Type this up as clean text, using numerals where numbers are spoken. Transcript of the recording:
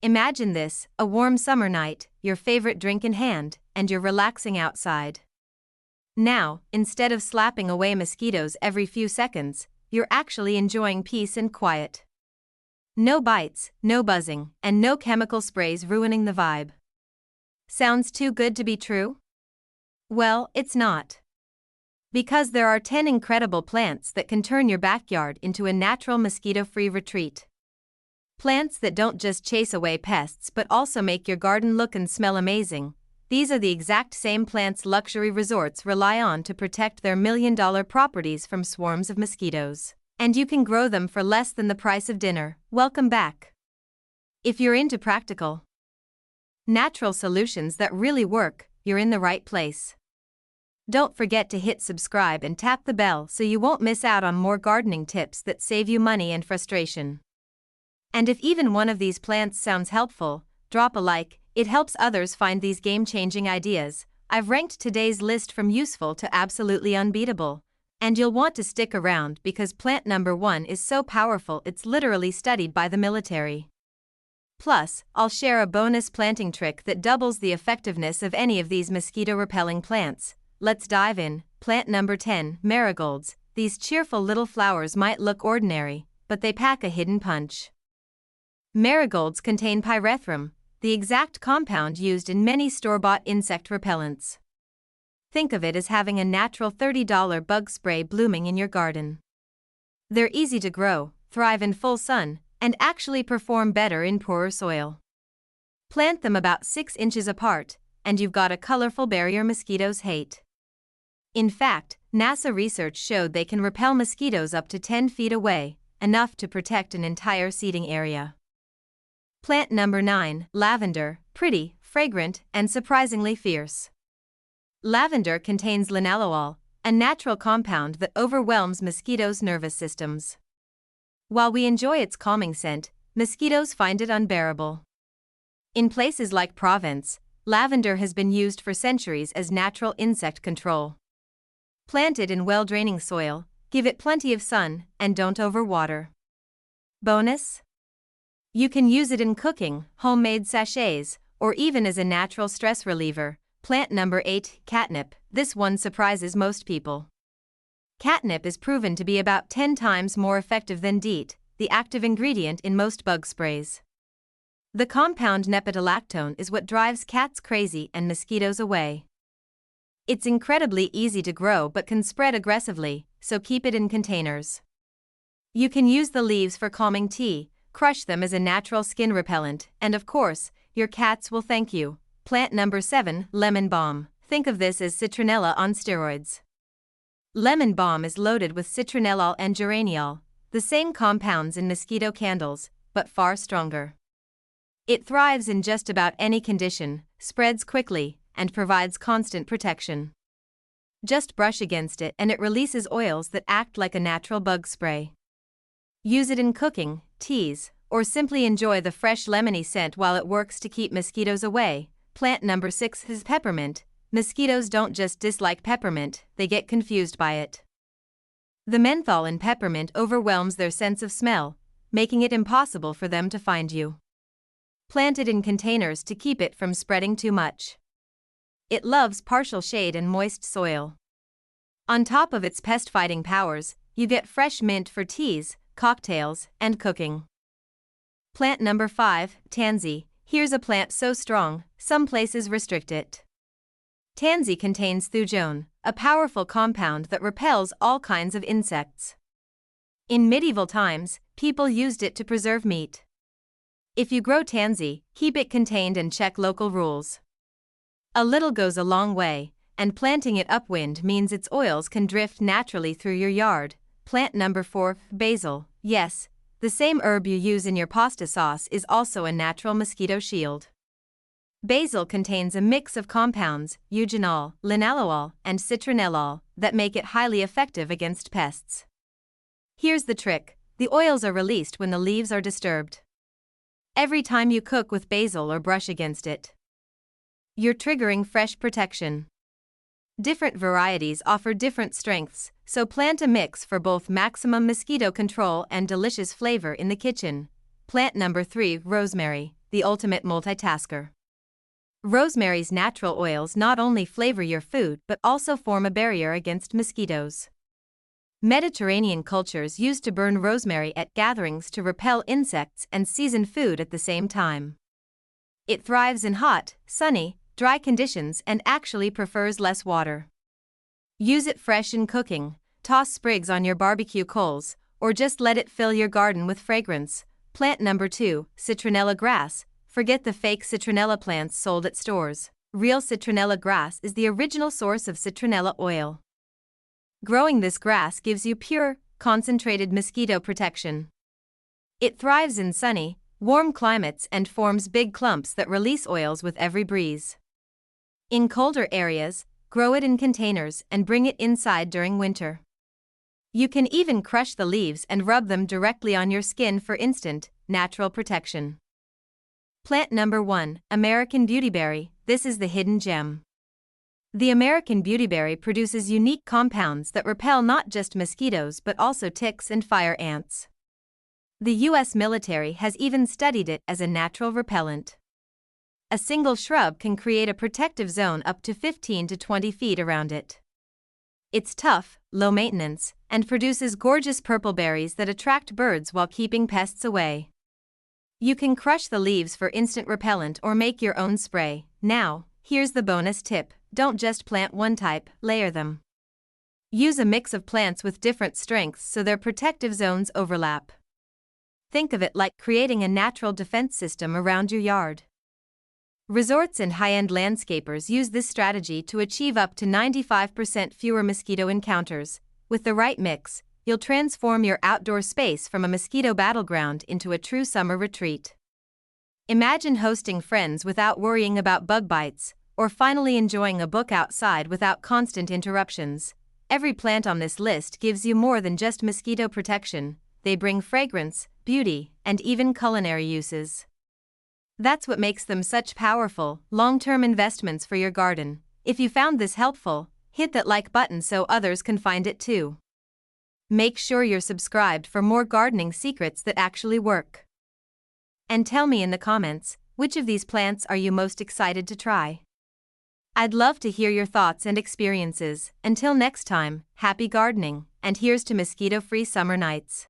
Imagine this, a warm summer night, your favorite drink in hand, and you're relaxing outside. Now, instead of slapping away mosquitoes every few seconds, you're actually enjoying peace and quiet. No bites, no buzzing, and no chemical sprays ruining the vibe. Sounds too good to be true? Well, it's not. Because there are 10 incredible plants that can turn your backyard into a natural mosquito-free retreat. Plants that don't just chase away pests but also make your garden look and smell amazing. These are the exact same plants luxury resorts rely on to protect their million-dollar properties from swarms of mosquitoes. And you can grow them for less than the price of dinner. Welcome back. If you're into practical, natural solutions that really work, you're in the right place. Don't forget to hit subscribe and tap the bell so you won't miss out on more gardening tips that save you money and frustration. And if even one of these plants sounds helpful, drop a like. It helps others find these game-changing ideas. I've ranked today's list from useful to absolutely unbeatable. And you'll want to stick around because plant number 1 is so powerful it's literally studied by the military. Plus, I'll share a bonus planting trick that doubles the effectiveness of any of these mosquito-repelling plants. Let's dive in. Plant number 10, marigolds. These cheerful little flowers might look ordinary, but they pack a hidden punch. Marigolds contain pyrethrum, the exact compound used in many store-bought insect repellents. Think of it as having a natural $30 bug spray blooming in your garden. They're easy to grow, thrive in full sun, and actually perform better in poorer soil. Plant them about 6 inches apart, and you've got a colorful barrier mosquitoes hate. In fact, NASA research showed they can repel mosquitoes up to 10 feet away, enough to protect an entire seating area. Plant number 9, lavender, pretty, fragrant, and surprisingly fierce. Lavender contains linalool, a natural compound that overwhelms mosquitoes' nervous systems. While we enjoy its calming scent, mosquitoes find it unbearable. In places like Provence, lavender has been used for centuries as natural insect control. Plant it in well-draining soil, give it plenty of sun, and don't overwater. Bonus? You can use it in cooking, homemade sachets, or even as a natural stress reliever. Plant number 8, catnip. This one surprises most people. Catnip is proven to be about 10 times more effective than DEET, the active ingredient in most bug sprays. The compound nepentolactone is what drives cats crazy and mosquitoes away. It's incredibly easy to grow but can spread aggressively, so keep it in containers. You can use the leaves for calming tea, crush them as a natural skin repellent, and of course, your cats will thank you. Plant number 7, lemon balm. Think of this as citronella on steroids. Lemon balm is loaded with citronellol and geraniol, the same compounds in mosquito candles, but far stronger. It thrives in just about any condition, spreads quickly, and provides constant protection. Just brush against it and it releases oils that act like a natural bug spray. Use it in cooking, teas, or simply enjoy the fresh lemony scent while it works to keep mosquitoes away. Plant number 6 is peppermint. Mosquitoes don't just dislike peppermint, they get confused by it. The menthol in peppermint overwhelms their sense of smell, making it impossible for them to find you. Plant it in containers to keep it from spreading too much. It loves partial shade and moist soil. On top of its pest-fighting powers, you get fresh mint for teas, cocktails, and cooking. Plant number 5, tansy. Here's a plant so strong, some places restrict it. Tansy contains thujone, a powerful compound that repels all kinds of insects. In medieval times, people used it to preserve meat. If you grow tansy, keep it contained and check local rules. A little goes a long way, and planting it upwind means its oils can drift naturally through your yard. Plant number 4, basil. Yes, the same herb you use in your pasta sauce is also a natural mosquito shield. Basil contains a mix of compounds, eugenol, linalool, and citronellol, that make it highly effective against pests. Here's the trick: the oils are released when the leaves are disturbed. Every time you cook with basil or brush against it, you're triggering fresh protection. Different varieties offer different strengths, so plant a mix for both maximum mosquito control and delicious flavor in the kitchen. Plant number 3, rosemary. the ultimate multitasker. Rosemary's natural oils not only flavor your food but also form a barrier against mosquitoes. Mediterranean cultures used to burn rosemary at gatherings to repel insects and season food at the same time. It thrives in hot, sunny, dry conditions and actually prefers less water. Use it fresh in cooking, toss sprigs on your barbecue coals, or just let it fill your garden with fragrance. Plant number 2, citronella grass. Forget the fake citronella plants sold at stores. Real citronella grass is the original source of citronella oil. Growing this grass gives you pure, concentrated mosquito protection. It thrives in sunny, warm climates and forms big clumps that release oils with every breeze. In colder areas, grow it in containers and bring it inside during winter. You can even crush the leaves and rub them directly on your skin for instant, natural protection. Plant number 1, American beautyberry. This is the hidden gem. The American beautyberry produces unique compounds that repel not just mosquitoes but also ticks and fire ants. The U.S. military has even studied it as a natural repellent. A single shrub can create a protective zone up to 15 to 20 feet around it. It's tough, low maintenance, and produces gorgeous purple berries that attract birds while keeping pests away. You can crush the leaves for instant repellent or make your own spray. Now, here's the bonus tip: don't just plant one type, layer them. Use a mix of plants with different strengths so their protective zones overlap. Think of it like creating a natural defense system around your yard. Resorts and high-end landscapers use this strategy to achieve up to 95% fewer mosquito encounters. With the right mix, you'll transform your outdoor space from a mosquito battleground into a true summer retreat. Imagine hosting friends without worrying about bug bites, or finally enjoying a book outside without constant interruptions. Every plant on this list gives you more than just mosquito protection. They bring fragrance, beauty, and even culinary uses. That's what makes them such powerful, long-term investments for your garden. If you found this helpful, hit that like button so others can find it too. Make sure you're subscribed for more gardening secrets that actually work. And tell me in the comments, which of these plants are you most excited to try? I'd love to hear your thoughts and experiences. Until next time, happy gardening, and here's to mosquito-free summer nights.